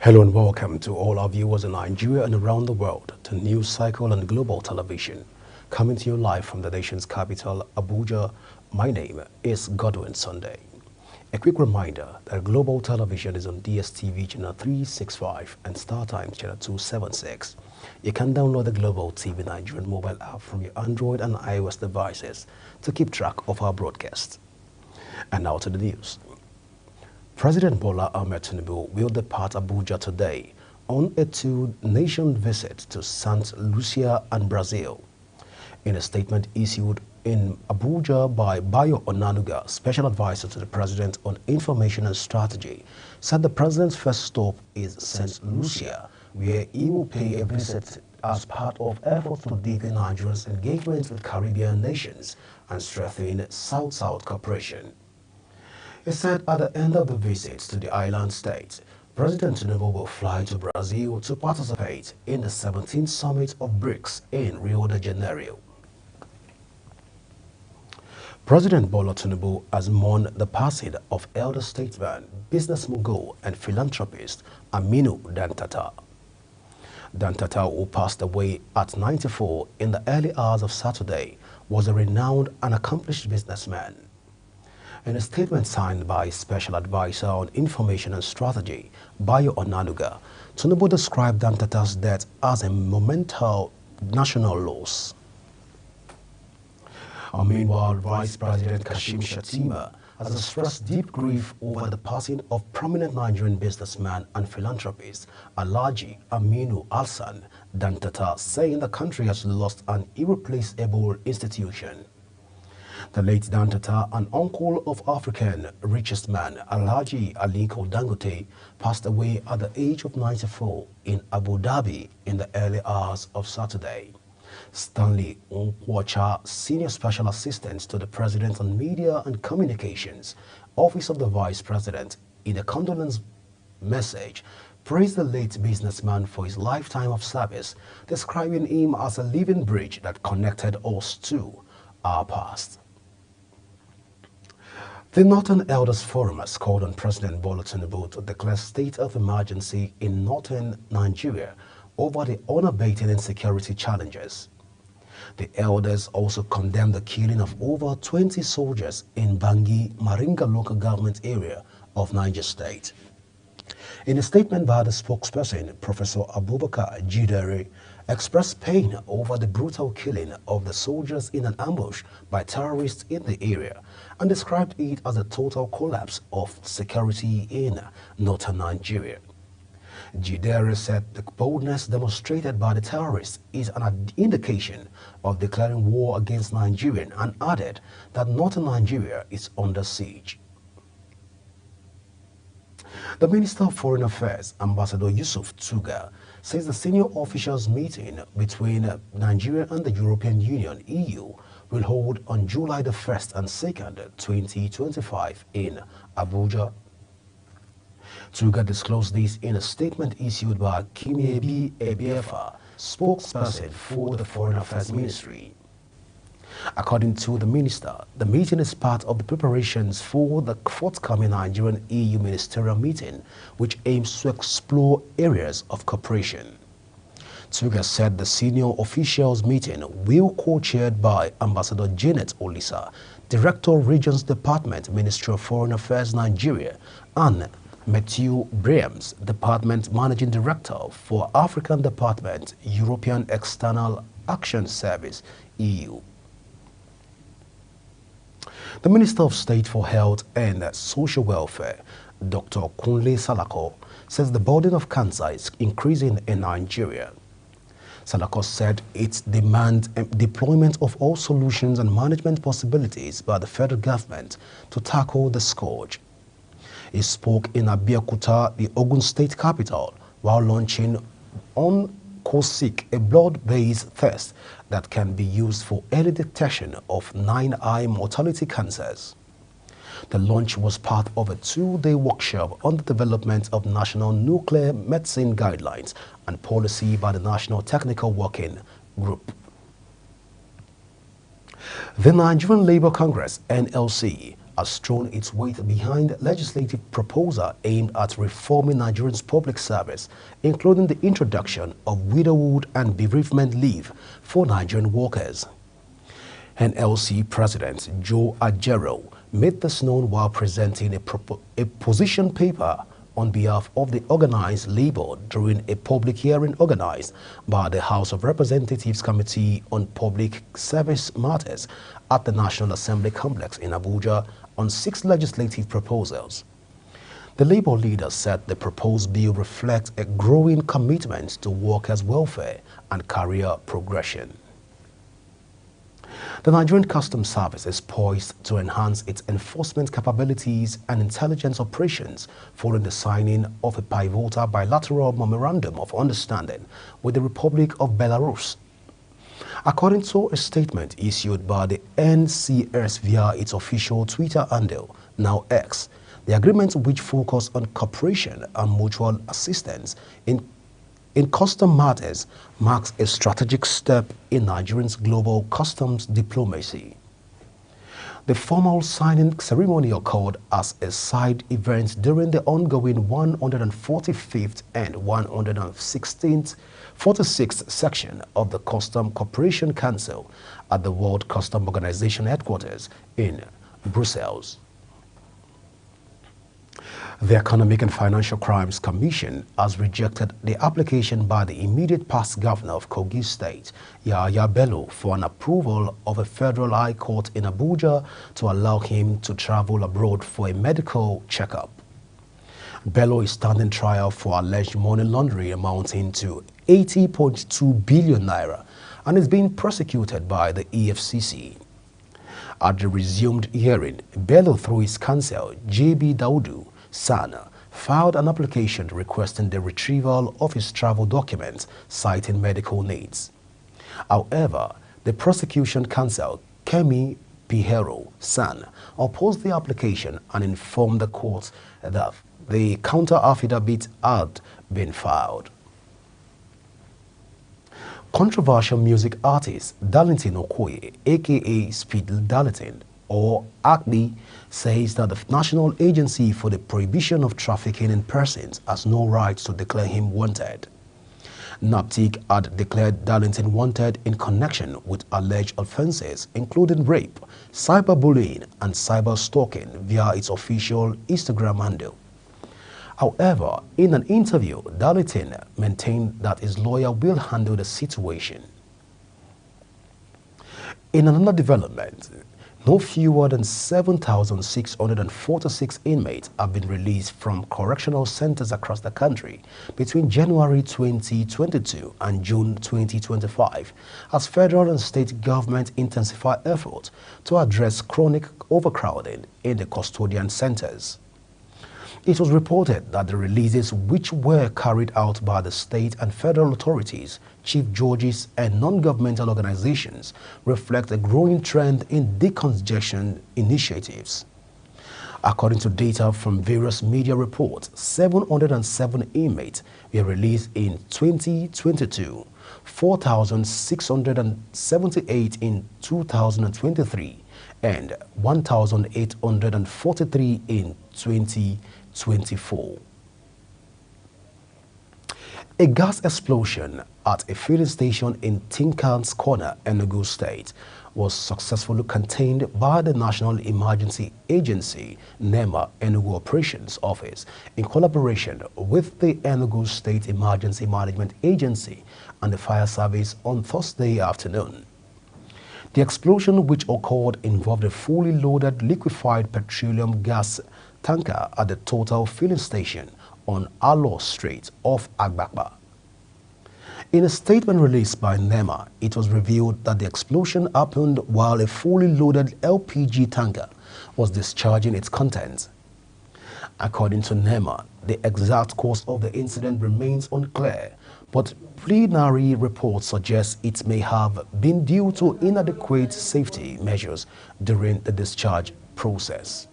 Hello and welcome to all our viewers in Nigeria and around the world to News Cycle and Global Television, coming to you live from the nation's capital, Abuja. My name is Godwin Sunday. A quick reminder that Global Television is on DSTV channel 365 and StarTimes channel 276. You can download the Global TV Nigerian mobile app from your Android and iOS devices to keep track of our broadcasts. And now to the news. President Bola Ahmed Tinubu will depart Abuja today on a two-nation visit to St. Lucia and Brazil. In a statement issued in Abuja by Bayo Onanuga, Special Advisor to the President on Information and Strategy, said the President's first stop is St. Lucia, where he will pay a visit as part of efforts to deepen Nigeria's engagement with Caribbean nations and strengthen South-South cooperation. He said at the end of the visit to the island state, President Tinubu will fly to Brazil to participate in the 17th Summit of BRICS in Rio de Janeiro. President Bola Tinubu has mourned the passing of elder statesman, business mogul and philanthropist Aminu Dantata. Dantata, who passed away at 94 in the early hours of Saturday, was a renowned and accomplished businessman. In a statement signed by Special Advisor on Information and Strategy, Bayo Onanuga, Tinubu described Dantata's death as a monumental national loss. Meanwhile, Vice President Kashim Shettima has expressed deep grief over the passing of prominent Nigerian businessman and philanthropist Alhaji Aminu Alhassan Dantata, saying the country has lost an irreplaceable institution. The late Dantata, an uncle of African richest man Alhaji Aliko Dangote, passed away at the age of 94 in Abu Dhabi in the early hours of Saturday. Stanley Nkwocha, Senior Special Assistant to the President on Media and Communications, Office of the Vice President, in a condolence message, praised the late businessman for his lifetime of service, describing him as a living bridge that connected us to our past. The Northern Elders Forum has called on President Bola Tinubu to declare state of emergency in northern Nigeria over the unabated insecurity challenges. The elders also condemned the killing of over 20 soldiers in Bangi, Maringa local government area of Niger State. In a statement by the spokesperson, Professor Abubakar Jidere expressed pain over the brutal killing of the soldiers in an ambush by terrorists in the area and described it as a total collapse of security in northern Nigeria. Jidere said the boldness demonstrated by the terrorists is an indication of declaring war against Nigeria and added that northern Nigeria is under siege. The Minister of Foreign Affairs, Ambassador Yusuf Tuga, says the senior officials meeting between Nigeria and the European Union, EU, will hold on July the 1st and 2nd, 2025 in Abuja. Tuga disclosed this in a statement issued by Kimiebi Ebiefa, spokesperson for the Foreign Affairs Ministry. According to the minister, the meeting is part of the preparations for the forthcoming Nigerian EU ministerial meeting, which aims to explore areas of cooperation. Tuga said the senior officials meeting will be co-chaired by Ambassador Janet Olisa, Director Regions Department, Ministry of Foreign Affairs Nigeria, and Matthew Brahms, Department Managing Director for African Department, European External Action Service, EU. The Minister of State for Health and Social Welfare, Dr. Kunle Salako, says the burden of cancer is increasing in Nigeria. Salako said it demands deployment of all solutions and management possibilities by the federal government to tackle the scourge. He spoke in Abeokuta, the Ogun State capital, while launching on COSIC, a blood-based test that can be used for early detection of 9 eye mortality cancers. The launch was part of a 2-day workshop on the development of national nuclear medicine guidelines and policy by the National Technical Working Group. The Nigerian Labour Congress, NLC, has thrown its weight behind legislative proposal aimed at reforming Nigerians' public service, including the introduction of widowhood and bereavement leave for Nigerian workers. NLC President Joe Ajaero made this known while presenting a position paper on behalf of the organized labor during a public hearing organized by the House of Representatives Committee on Public Service Matters at the National Assembly Complex in Abuja on 6 legislative proposals. The Labour leader said the proposed bill reflects a growing commitment to workers' welfare and career progression. The Nigerian Customs Service is poised to enhance its enforcement capabilities and intelligence operations following the signing of a pivotal bilateral memorandum of understanding with the Republic of Belarus. According to a statement issued by the NCS via its official Twitter handle, now X, the agreement, which focuses on cooperation and mutual assistance in custom matters, marks a strategic step in Nigeria's global customs diplomacy. The formal signing ceremony occurred as a side event during the ongoing 145th and 146th section of the Custom Cooperation Council at the World Customs Organization headquarters in Brussels. The Economic and Financial Crimes Commission has rejected the application by the immediate past governor of Kogi State, Yahaya Bello, for an approval of a federal high court in Abuja to allow him to travel abroad for a medical checkup. Bello is standing trial for alleged money laundering amounting to 80.2 billion naira and is being prosecuted by the EFCC. At the resumed hearing, Bello, through his counsel, J.B. Daudu Sana, filed an application requesting the retrieval of his travel documents, citing medical needs. However, the prosecution counsel, Kemi Pihero San, opposed the application and informed the court that the counter-affidavit had been filed. Controversial music artist Darlington Okoye, aka Speed Darlington, or ACDI, says that the National Agency for the Prohibition of Trafficking in Persons has no right to declare him wanted. NAPTIC had declared Darlington wanted in connection with alleged offenses including rape, cyberbullying, and cyber-stalking via its official Instagram handle. However, in an interview, Darlington maintained that his lawyer will handle the situation. In another development, no fewer than 7,646 inmates have been released from correctional centers across the country between January 2022 and June 2025 as federal and state government intensify efforts to address chronic overcrowding in the custodian centers. It was reported that the releases, which were carried out by the state and federal authorities, chief judges, and non-governmental organizations, reflect a growing trend in decongestion initiatives. According to data from various media reports, 707 inmates were released in 2022, 4,678 in 2023, and 1,843 in 2024. A gas explosion at a filling station in Tinkan's Corner, Enugu State, was successfully contained by the National Emergency Agency, NEMA, Enugu Operations Office, in collaboration with the Enugu State Emergency Management Agency and the Fire Service on Thursday afternoon. The explosion, which occurred, involved a fully loaded liquefied petroleum gas tanker at the Total filling station on Alo Street off Agbakpa. In a statement released by NEMA, it was revealed that the explosion happened while a fully loaded LPG tanker was discharging its contents. According to NEMA, the exact cause of the incident remains unclear, but preliminary reports suggest it may have been due to inadequate safety measures during the discharge process.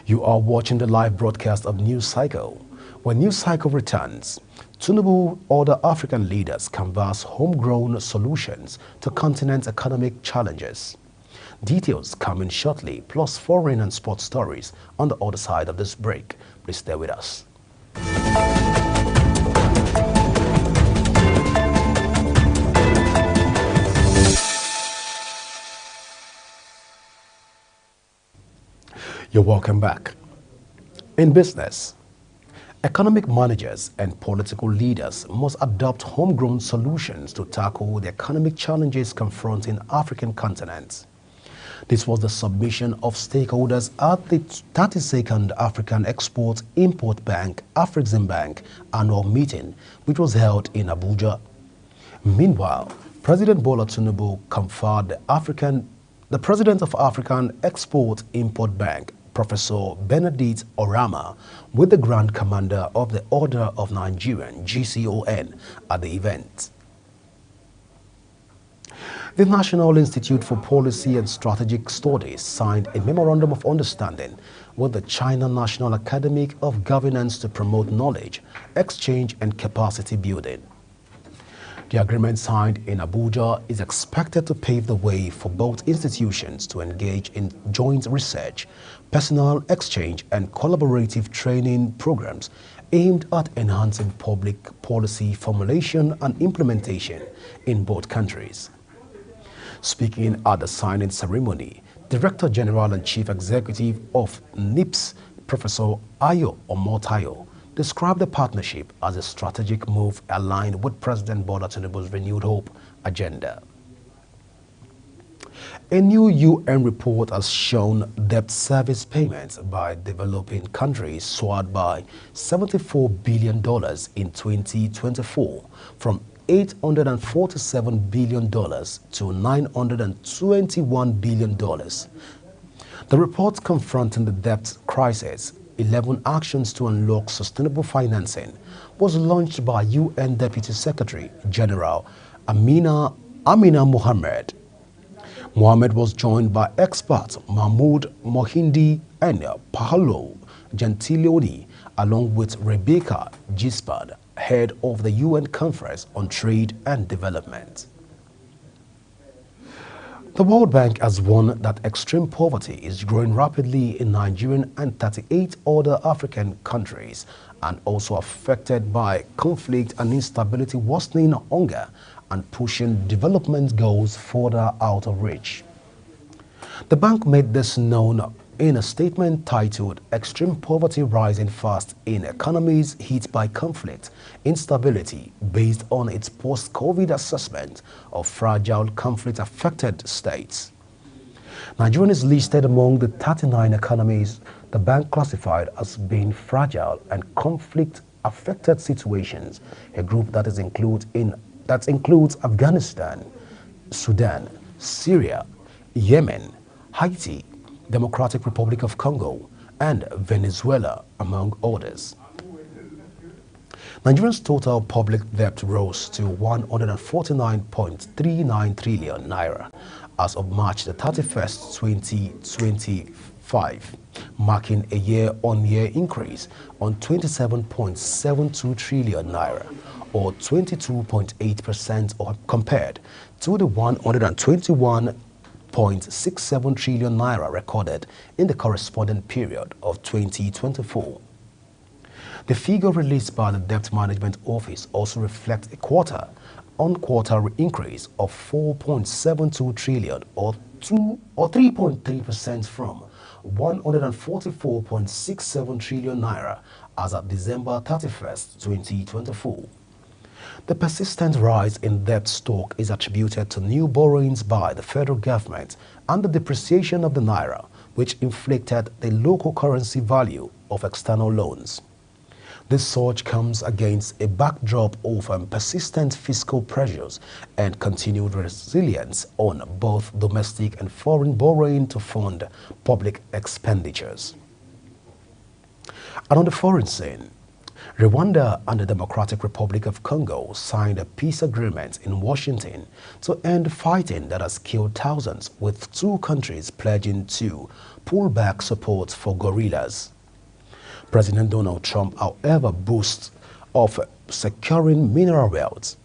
You are watching the live broadcast of News Cycle. When News Cycle returns, Tinubu, other African leaders canvass homegrown solutions to continent's economic challenges. Details coming shortly, plus foreign and sports stories on the other side of this break. Please stay with us. You're welcome back. In business, economic managers and political leaders must adopt homegrown solutions to tackle the economic challenges confronting African continents. This was the submission of stakeholders at the 32nd African Export-Import Bank Afreximbank annual meeting, which was held in Abuja. Meanwhile, President Bola Tinubu conferred the President of African Export-Import Bank, Professor Benedict Orama, with the Grand Commander of the Order of Nigeria, GCON, at the event. The National Institute for Policy and Strategic Studies signed a Memorandum of Understanding with the China National Academy of Governance to promote knowledge, exchange, and capacity building. The agreement signed in Abuja is expected to pave the way for both institutions to engage in joint research, personal exchange, and collaborative training programs aimed at enhancing public policy formulation and implementation in both countries. Speaking at the signing ceremony, Director General and Chief Executive of NIPS, Professor Ayo Omotayo, described the partnership as a strategic move aligned with President Bola Tinubu's renewed hope agenda. A new UN report has shown debt service payments by developing countries soared by $74 billion in 2024, from $847 billion to $921 billion. The report confronting the debt crisis, 11 Actions to Unlock Sustainable Financing, was launched by UN Deputy Secretary General Amina Mohammed. Mohammed was joined by experts Mahmoud Mohindi and Paolo Gentiloni, along with Rebecca Gispard, head of the UN Conference on Trade and Development. The World Bank has warned that extreme poverty is growing rapidly in Nigeria and 38 other African countries, and also affected by conflict and instability, worsening hunger and pushing development goals further out of reach. The bank made this known in a statement titled "Extreme Poverty Rising Fast in Economies Hit by Conflict, Instability," based on its post-COVID assessment of fragile conflict-affected states. Nigeria is listed among the 39 economies the bank classified as being fragile and conflict-affected situations, a group that includes Afghanistan, Sudan, Syria, Yemen, Haiti, Democratic Republic of Congo, and Venezuela, among others. Nigeria's total public debt rose to 149.39 trillion naira as of March the 31st, 2025, marking a year-on-year increase on 27.72 trillion naira, or 22.8% compared to the 121.67 trillion naira recorded in the corresponding period of 2024. The figure released by the Debt Management Office also reflects a quarter-on-quarter increase of 4.72 trillion, or 3.3% from 144.67 trillion naira as of December 31st, 2024. The persistent rise in debt stock is attributed to new borrowings by the federal government and the depreciation of the naira, which inflated the local currency value of external loans. This surge comes against a backdrop of persistent fiscal pressures and continued resilience on both domestic and foreign borrowing to fund public expenditures. And on the foreign scene, Rwanda and the Democratic Republic of Congo signed a peace agreement in Washington to end fighting that has killed thousands, with two countries pledging to pull back support for guerrillas. President Donald Trump, however, boasts of securing mineral wealth.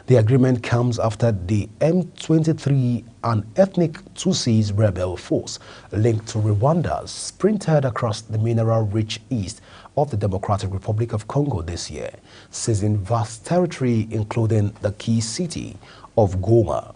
The agreement comes after the M23, an ethnic Tutsis rebel force linked to Rwanda, sprinted across the mineral-rich east of the Democratic Republic of Congo this year, seizing vast territory including the key city of Goma.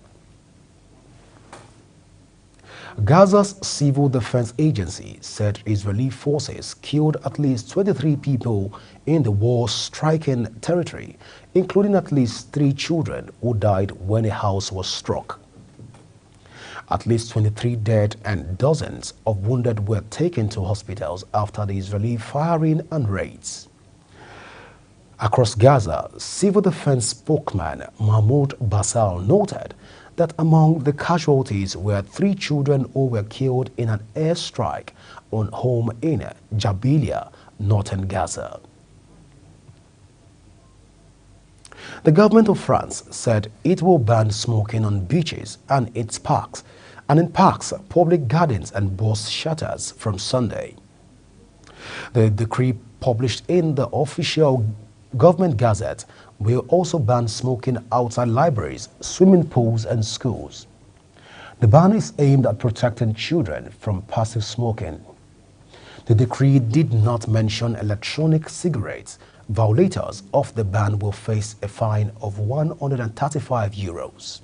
Gaza's Civil Defense Agency said Israeli forces killed at least 23 people in the war-stricken territory, including at least 3 children who died when a house was struck. At least 23 dead and dozens of wounded were taken to hospitals after the Israeli firing and raids. Across Gaza, Civil Defense spokesman Mahmoud Basal noted that among the casualties were 3 children who were killed in an airstrike on home in Jabalia, northern Gaza. The government of France said it will ban smoking on beaches and in parks, public gardens and bus shelters from Sunday. The decree published in the official government gazette will also ban smoking outside libraries, swimming pools and schools. The ban is aimed at protecting children from passive smoking. The decree did not mention electronic cigarettes. Violators of the ban will face a fine of €135.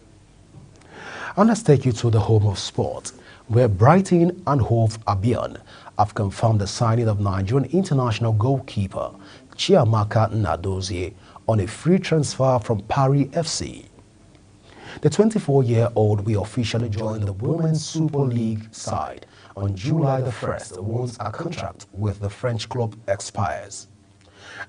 And let's take you to the home of sport, where Brighton and Hove Albion have confirmed the signing of Nigerian international goalkeeper Chiamaka Nnadozie on a free transfer from Paris FC. The 24-year-old will officially join the Women's Super League side on July the 1st once a contract with the French club expires.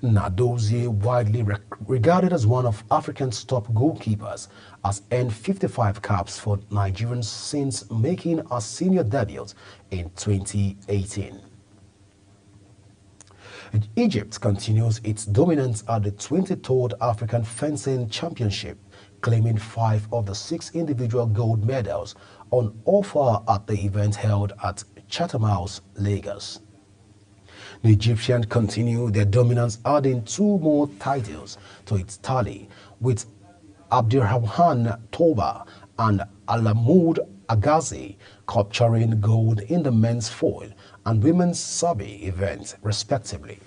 Nnadozie, widely regarded as one of Africa's top goalkeepers, has earned 55 caps for Nigerians since making a senior debut in 2018. Egypt continues its dominance at the 23rd African Fencing Championship, claiming 5 of the 6 individual gold medals on offer at the event held at Chatham House, Lagos. The Egyptians continue their dominance, adding 2 more titles to its tally, with Abdirahman Toba and Alamoud Agazi capturing gold in the men's foil and women's sabi events, respectively.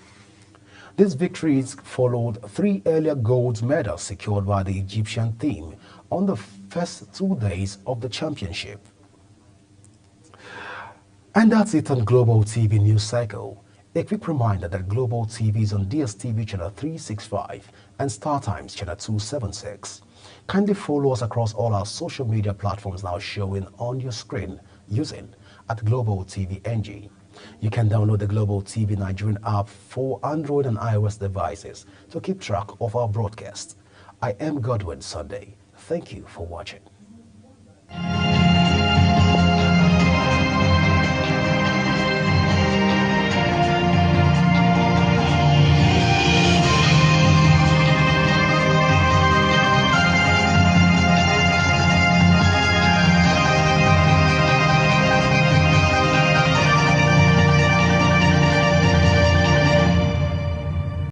These victories followed 3 earlier gold medals secured by the Egyptian team on the first 2 days of the championship. And that's it on Global TV News Cycle. A quick reminder that Global TV is on DSTV channel 365 and StarTimes channel 276. Kindly follow us across all our social media platforms now showing on your screen using @Global TV NG. You can download the Global TV Nigerian app for Android and iOS devices to keep track of our broadcast. I am Godwin Sunday. Thank you for watching.